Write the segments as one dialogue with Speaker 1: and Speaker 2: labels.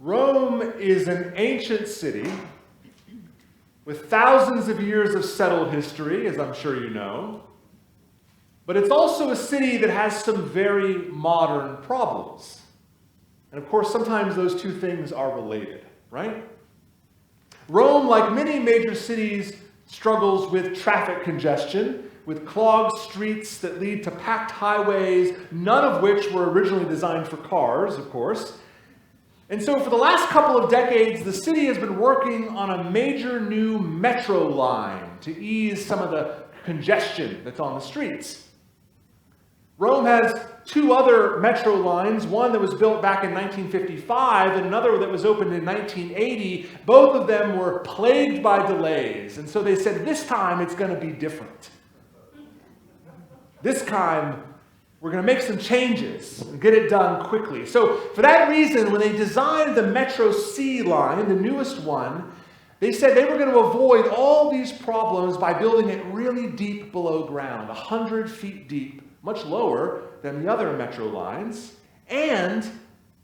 Speaker 1: Rome is an ancient city with thousands of years of settled history, as I'm sure you know. But it's also a city that has some very modern problems. And of course, sometimes those two things are related, right? Rome, like many major cities, struggles with traffic congestion, with clogged streets that lead to packed highways, none of which were originally designed for cars, of course. And so for the last couple of decades, the city has been working on a major new metro line to ease some of the congestion that's on the streets. Rome has two other metro lines, one that was built back in 1955 and another that was opened in 1980. Both of them were plagued by delays. And so they said, this time it's going to be different. This time we're going to make some changes and get it done quickly. So for that reason, when they designed the Metro C line, the newest one, they said they were going to avoid all these problems by building it really deep below ground, 100 feet deep, much lower than the other metro lines. And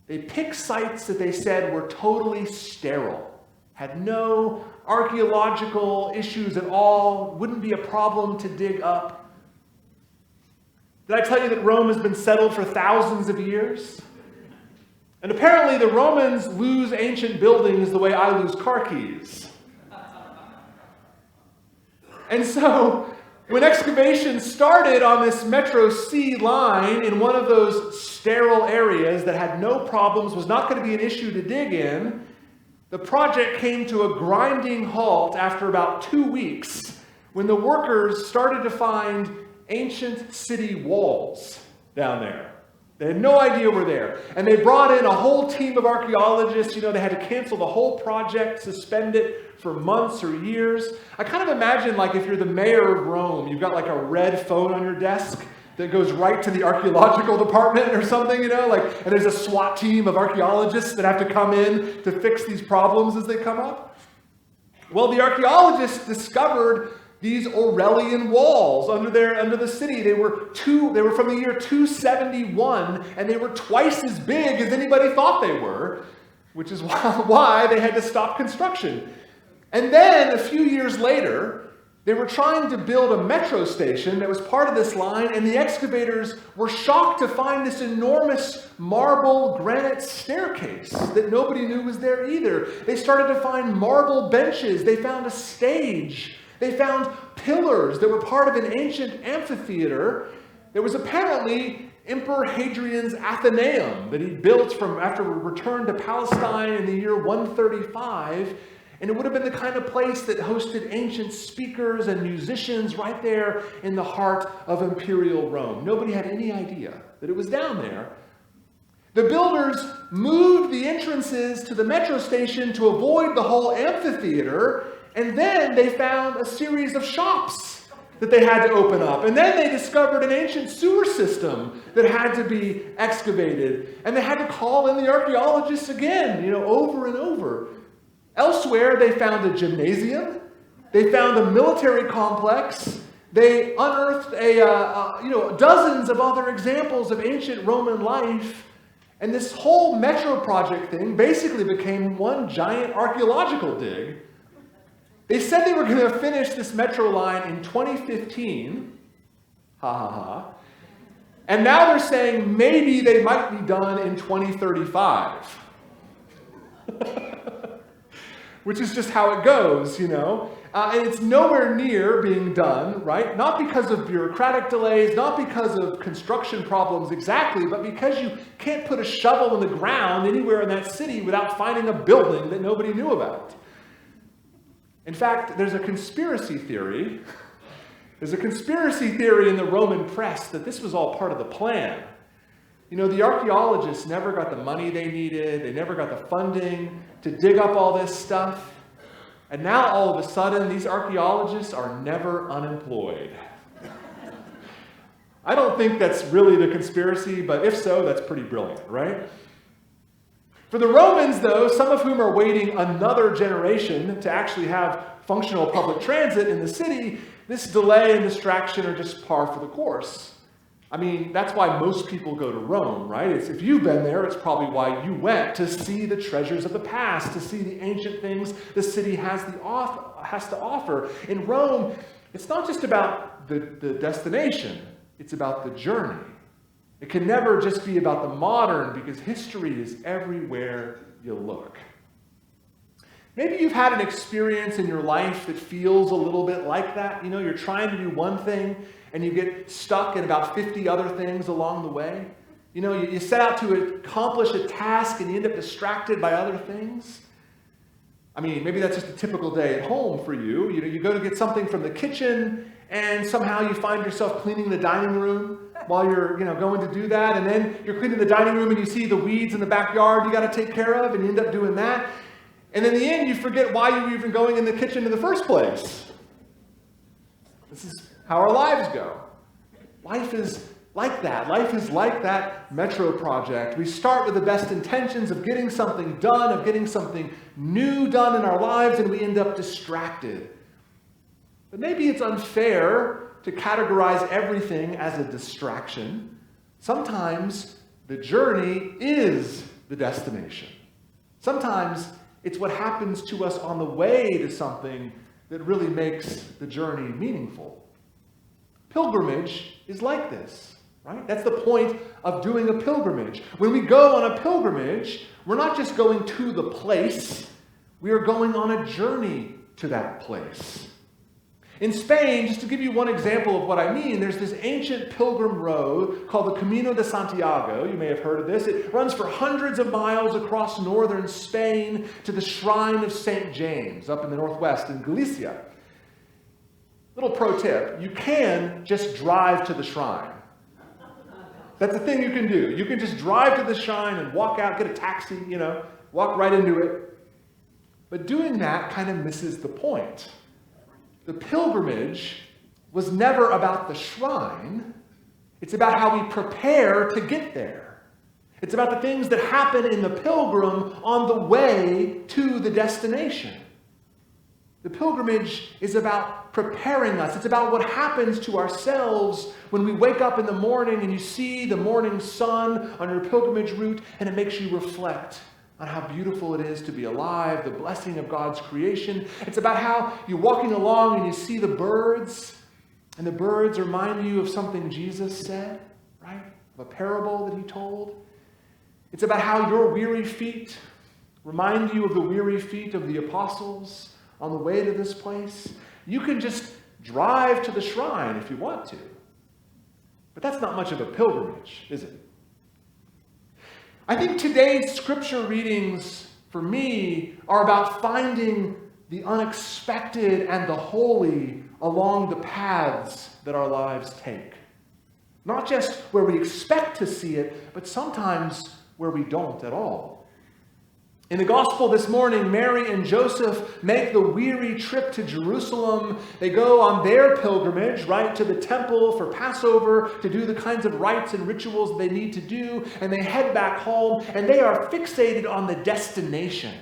Speaker 1: they picked sites that they said were totally sterile, had no archaeological issues at all, wouldn't be a problem to dig up. Did I tell you that Rome has been settled for thousands of years? And apparently the Romans lose ancient buildings the way I lose car keys. And so when excavations started on this Metro C line in one of those sterile areas that had no problems, was not going to be an issue to dig in, the project came to a grinding halt after about 2 weeks when the workers started to find ancient city walls down there. They had no idea were there. And they brought in a whole team of archaeologists. They had to cancel the whole project, suspend it for months or years. I kind of imagine like if you're the mayor of Rome, you've got like a red phone on your desk that goes right to the archaeological department or something, and there's a SWAT team of archaeologists that have to come in to fix these problems as they come up. Well, the archaeologists discovered these Aurelian walls under the city. They were from the year 271, and they were twice as big as anybody thought they were, which is why they had to stop construction. And then a few years later, they were trying to build a metro station that was part of this line, and the excavators were shocked to find this enormous marble granite staircase that nobody knew was there either. They started to find marble benches. They found a stage. They found pillars that were part of an ancient amphitheater that was apparently Emperor Hadrian's Athenaeum that he built after a return to Palestine in the year 135. And it would have been the kind of place that hosted ancient speakers and musicians right there in the heart of imperial Rome. Nobody had any idea that it was down there. The builders moved the entrances to the metro station to avoid the whole amphitheater. And then they found a series of shops that they had to open up. And then they discovered an ancient sewer system that had to be excavated. And they had to call in the archaeologists again, over and over. Elsewhere, they found a gymnasium. They found a military complex. They unearthed dozens of other examples of ancient Roman life. And this whole metro project thing basically became one giant archaeological dig. They said they were going to finish this metro line in 2015. And now they're saying maybe they might be done in 2035. Which is just how it goes, And it's nowhere near being done, right? Not because of bureaucratic delays, not because of construction problems exactly, but because you can't put a shovel in the ground anywhere in that city without finding a building that nobody knew about. In fact, there's a conspiracy theory. There's a conspiracy theory in the Roman press that this was all part of the plan. The archaeologists never got the money they needed. They never got the funding to dig up all this stuff. And now all of a sudden, these archaeologists are never unemployed. I don't think that's really the conspiracy, but if so, that's pretty brilliant, right? For the Romans, though, some of whom are waiting another generation to actually have functional public transit in the city, this delay and distraction are just par for the course. I mean, that's why most people go to Rome, right? If you've been there, it's probably why you went, to see the treasures of the past, to see the ancient things the city has to offer. In Rome, it's not just about the destination, it's about the journey. It can never just be about the modern, because history is everywhere you look. Maybe you've had an experience in your life that feels a little bit like that. You're trying to do one thing and you get stuck in about 50 other things along the way. You set out to accomplish a task and you end up distracted by other things. I mean, maybe that's just a typical day at home for you. You go to get something from the kitchen and somehow you find yourself cleaning the dining room while you're going to do that. And then you're cleaning the dining room and you see the weeds in the backyard you got to take care of, and you end up doing that. And in the end, you forget why you were even going in the kitchen in the first place. This is how our lives go. Life is like that. Life is like that metro project. We start with the best intentions of getting something done, of getting something new done in our lives, and we end up distracted. But maybe it's unfair to categorize everything as a distraction. Sometimes the journey is the destination. Sometimes it's what happens to us on the way to something that really makes the journey meaningful. Pilgrimage is like this, right? That's the point of doing a pilgrimage. When we go on a pilgrimage, we're not just going to the place, we are going on a journey to that place. In Spain, just to give you one example of what I mean, there's this ancient pilgrim road called the Camino de Santiago. You may have heard of this. It runs for hundreds of miles across northern Spain to the shrine of St. James up in the northwest in Galicia. Little pro tip, you can just drive to the shrine. That's a thing you can do. You can just drive to the shrine and walk out, get a taxi, walk right into it. But doing that kind of misses the point. The pilgrimage was never about the shrine. It's about how we prepare to get there. It's about the things that happen in the pilgrim on the way to the destination. The pilgrimage is about preparing us. It's about what happens to ourselves when we wake up in the morning and you see the morning sun on your pilgrimage route, and it makes you reflect on how beautiful it is to be alive, the blessing of God's creation. It's about how you're walking along and you see the birds, and the birds remind you of something Jesus said, right? Of a parable that he told. It's about how your weary feet remind you of the weary feet of the apostles on the way to this place. You can just drive to the shrine if you want to. But that's not much of a pilgrimage, is it? I think today's scripture readings, for me, are about finding the unexpected and the holy along the paths that our lives take. Not just where we expect to see it, but sometimes where we don't at all. In the gospel this morning, Mary and Joseph make the weary trip to Jerusalem. They go on their pilgrimage, right, to the temple for Passover to do the kinds of rites and rituals they need to do, and they head back home, and they are fixated on the destination.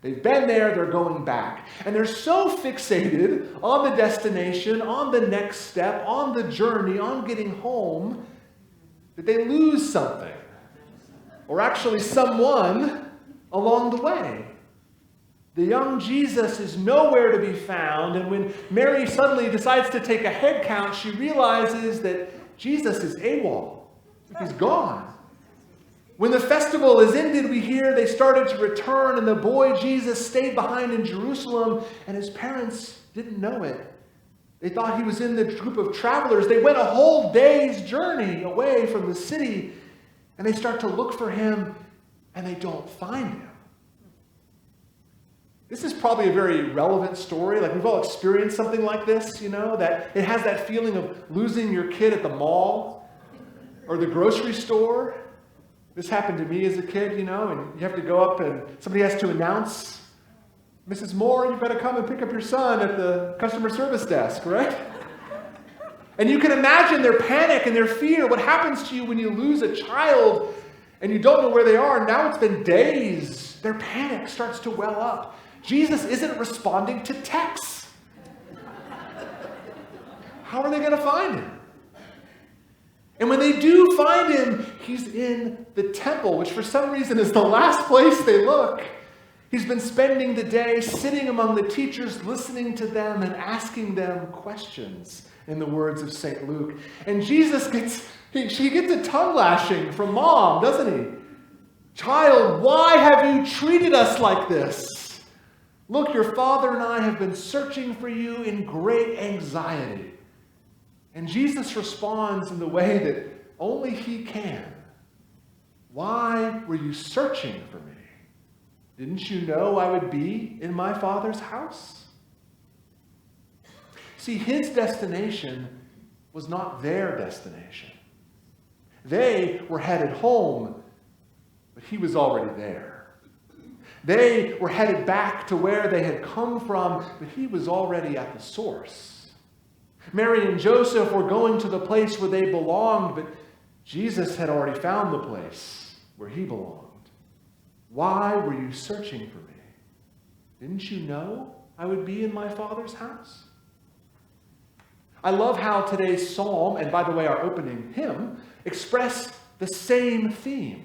Speaker 1: They've been there, they're going back. And they're so fixated on the destination, on the next step, on the journey, on getting home, that they lose something. Or actually someone along the way. The young Jesus is nowhere to be found, and when Mary suddenly decides to take a head count, she realizes that Jesus is AWOL. He's gone. When the festival is ended, we hear they started to return, and the boy Jesus stayed behind in Jerusalem, and his parents didn't know it. They thought he was in the group of travelers. They went a whole day's journey away from the city, and they start to look for him, and they don't find him. This is probably a very relevant story. Like, we've all experienced something like this, that it has that feeling of losing your kid at the mall or the grocery store. This happened to me as a kid, and you have to go up and somebody has to announce, Mrs. Moore, you've got to come and pick up your son at the customer service desk, right? And you can imagine their panic and their fear. What happens to you when you lose a child and you don't know where they are? Now it's been days. Their panic starts to well up. Jesus isn't responding to texts. How are they going to find him? And when they do find him, he's in the temple, which for some reason is the last place they look. He's been spending the day sitting among the teachers, listening to them and asking them questions, in the words of St. Luke. And Jesus gets a tongue lashing from Mom, doesn't he? Child, why have you treated us like this? Look, your father and I have been searching for you in great anxiety. And Jesus responds in the way that only he can. Why were you searching for me? Didn't you know I would be in my Father's house? See, his destination was not their destination. They were headed home, but he was already there. They were headed back to where they had come from, but he was already at the source. Mary and Joseph were going to the place where they belonged, but Jesus had already found the place where he belonged. Why were you searching for me? Didn't you know I would be in my Father's house? I love how today's psalm, and by the way, our opening hymn, express the same theme.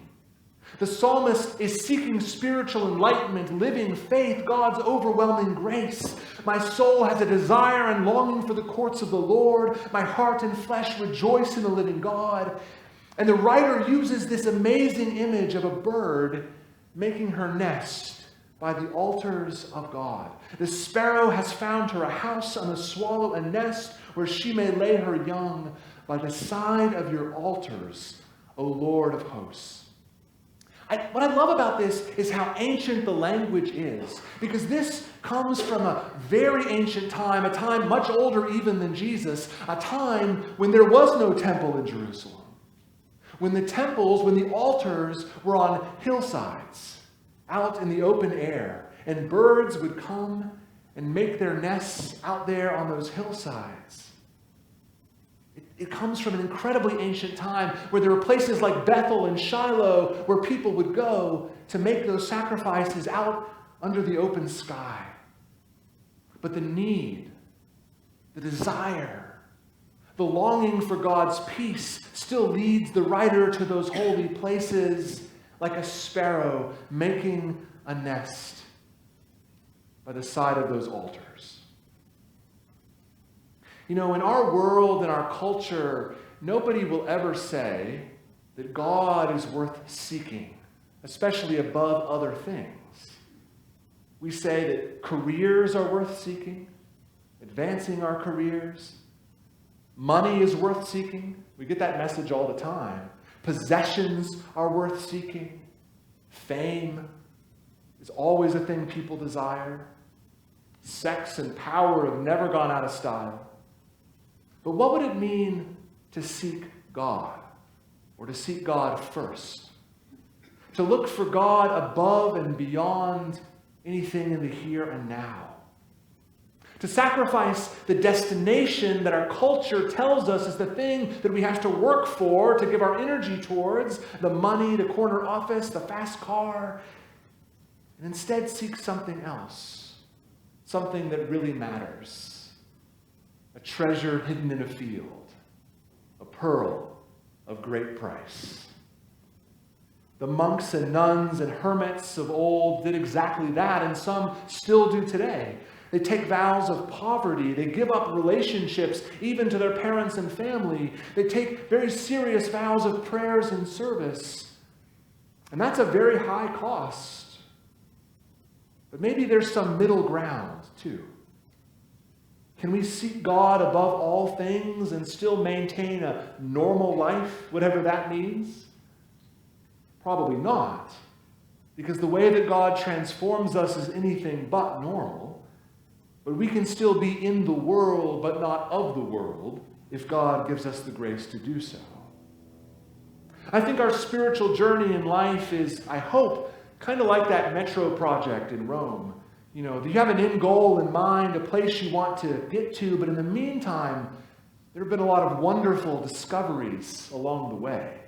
Speaker 1: The psalmist is seeking spiritual enlightenment, living faith, God's overwhelming grace. My soul has a desire and longing for the courts of the Lord. My heart and flesh rejoice in the living God. And the writer uses this amazing image of a bird making her nest by the altars of God. The sparrow has found her a house, and the swallow a nest where she may lay her young by the side of your altars, O Lord of hosts. What I love about this is how ancient the language is, because this comes from a very ancient time, a time much older even than Jesus, a time when there was no temple in Jerusalem. When the altars were on hillsides, out in the open air, and birds would come and make their nests out there on those hillsides. It comes from an incredibly ancient time where there were places like Bethel and Shiloh where people would go to make those sacrifices out under the open sky. But the need, the desire, the longing for God's peace still leads the writer to those holy places like a sparrow making a nest by the side of those altars. You know, in our world, in our culture, nobody will ever say that God is worth seeking, especially above other things. We say that careers are worth seeking, advancing our careers. Money is worth seeking. We get that message all the time. Possessions are worth seeking. Fame is always a thing people desire. Sex and power have never gone out of style. But what would it mean to seek God, or to seek God first? To look for God above and beyond anything in the here and now. To sacrifice the destination that our culture tells us is the thing that we have to work for, to give our energy towards, the money, the corner office, the fast car, and instead seek something else, something that really matters, a treasure hidden in a field, a pearl of great price. The monks and nuns and hermits of old did exactly that, and some still do today. They take vows of poverty. They give up relationships, even to their parents and family. They take very serious vows of prayers and service. And that's a very high cost. But maybe there's some middle ground, too. Can we seek God above all things and still maintain a normal life, whatever that means? Probably not. Because the way that God transforms us is anything but normal. But we can still be in the world, but not of the world, if God gives us the grace to do so. I think our spiritual journey in life is, I hope, kind of like that metro project in Rome. You know, you have an end goal in mind, a place you want to get to, but in the meantime, there have been a lot of wonderful discoveries along the way.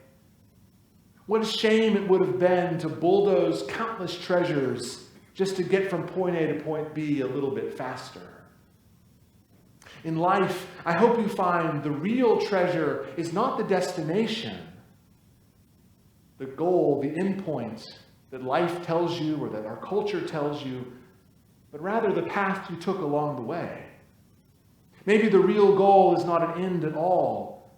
Speaker 1: What a shame it would have been to bulldoze countless treasures just to get from point A to point B a little bit faster. in life, I hope you find the real treasure is not the destination, the goal, the endpoint that life tells you or that our culture tells you, but rather the path you took along the way. Maybe the real goal is not an end at all,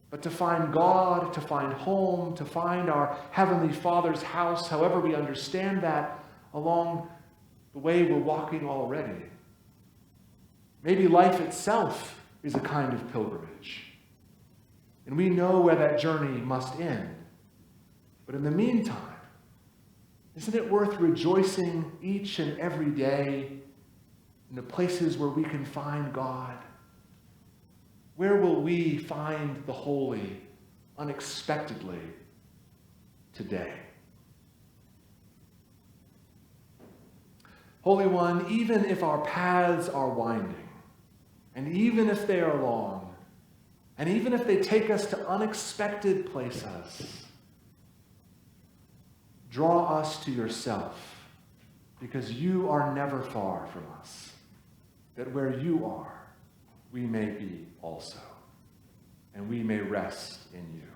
Speaker 1: but to find God, to find home, to find our Heavenly Father's house, however we understand that, along the way we're walking already. Maybe life itself is a kind of pilgrimage, and we know where that journey must end. But in the meantime, isn't it worth rejoicing each and every day in the places where we can find God? Where will we find the holy unexpectedly today? Holy One, even if our paths are winding, and even if they are long, and even if they take us to unexpected places, draw us to yourself, because you are never far from us, that where you are, we may be also, and we may rest in you.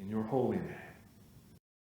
Speaker 1: In your holy name.